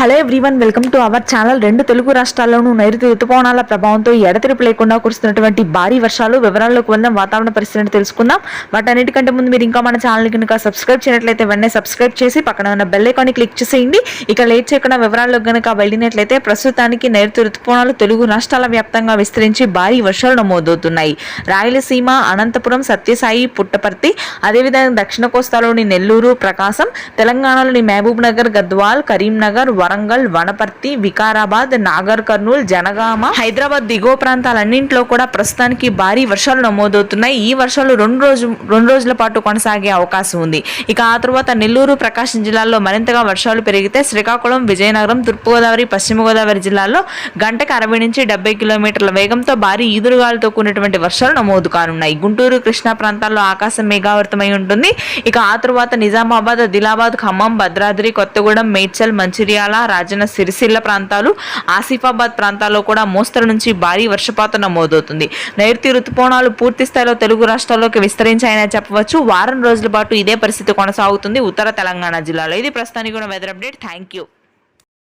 Hello everyone, welcome to our channel. రెండు తెలుగు రాష్ట్రాల్లోనూ నైరుతి ఋతుపవనాల ప్రభావంతో ఎడతెరిపి లేకుండా కురుస్తున్నటువంటి భారీ వర్షాలు వివరాల్లోకి వెళ్దాం. వాతావరణ పరిస్థితిని తెలుసుకుందాం. వాటన్నిటికంటే ముందు మీరు ఇంకా మన ఛానల్ కనుక సబ్స్క్రైబ్ చేయనట్లయితే వెంటనే సబ్స్క్రైబ్ చేసి పక్కన ఉన్న బెల్ ఐకాన్ని క్లిక్ చేసేయండి. ఇక లేట్ చేయకుండా వివరాల్లోకి కనుక వెళ్ళినట్లయితే ప్రస్తుతానికి నైరుతి ఋతుపవనాలు తెలుగు రాష్ట్రాల వ్యాప్తంగా విస్తరించి భారీ వర్షాలు నమోదవుతున్నాయి. రాయలసీమ, అనంతపురం, సత్యసాయి, పుట్టపర్తి, అదేవిధంగా దక్షిణ కోస్తాలోని నెల్లూరు, ప్రకాశం, తెలంగాణలోని మహబూబ్ నగర్, గద్వాల్, కరీంనగర్, వరంగల్, వనపర్తి, వికారాబాద్, నాగర్ కర్నూల్, జనగామ, హైదరాబాద్ దిగువ ప్రాంతాలన్నింటిలో కూడా ప్రస్తుతానికి భారీ వర్షాలు నమోదవుతున్నాయి. ఈ వర్షాలు రెండు రోజుల పాటు కొనసాగే అవకాశం ఉంది. ఇక ఆ తర్వాత నెల్లూరు, ప్రకాశం జిల్లాల్లో మరింతగా వర్షాలు పెరిగితే శ్రీకాకుళం, విజయనగరం, తూర్పుగోదావరి, పశ్చిమ గోదావరి జిల్లాల్లో గంటకు 60 నుంచి 70 కిలోమీటర్ల వేగంతో భారీ ఈదురుగాలతో కూడినటువంటి వర్షాలు నమోదు కానున్నాయి. గుంటూరు, కృష్ణా ప్రాంతాల్లో ఆకాశం మేఘావృతమై ఉంటుంది. ఇక ఆ తర్వాత నిజామాబాద్, ఆదిలాబాద్, ఖమ్మం, భద్రాద్రి, కొత్తగూడెం, మేడ్చల్, మంచిర్యాల, రాజన్న సిరిసిల్ల ప్రాంతాలు, ఆసిఫాబాద్ ప్రాంతాల్లో కూడా మోస్తరు నుంచి భారీ వర్షపాతం నమోదవుతుంది. నైరుతి ఋతుపవనాలు పూర్తి స్థాయిలో తెలుగు రాష్ట్రాల్లోకి విస్తరించాయని చెప్పవచ్చు. వారం రోజుల పాటు ఇదే పరిస్థితి కొనసాగుతుంది ఉత్తర తెలంగాణ జిల్లాలో. ఇది ప్రస్తుతానికి కూడా వెదర్ అప్డేట్. Thank you.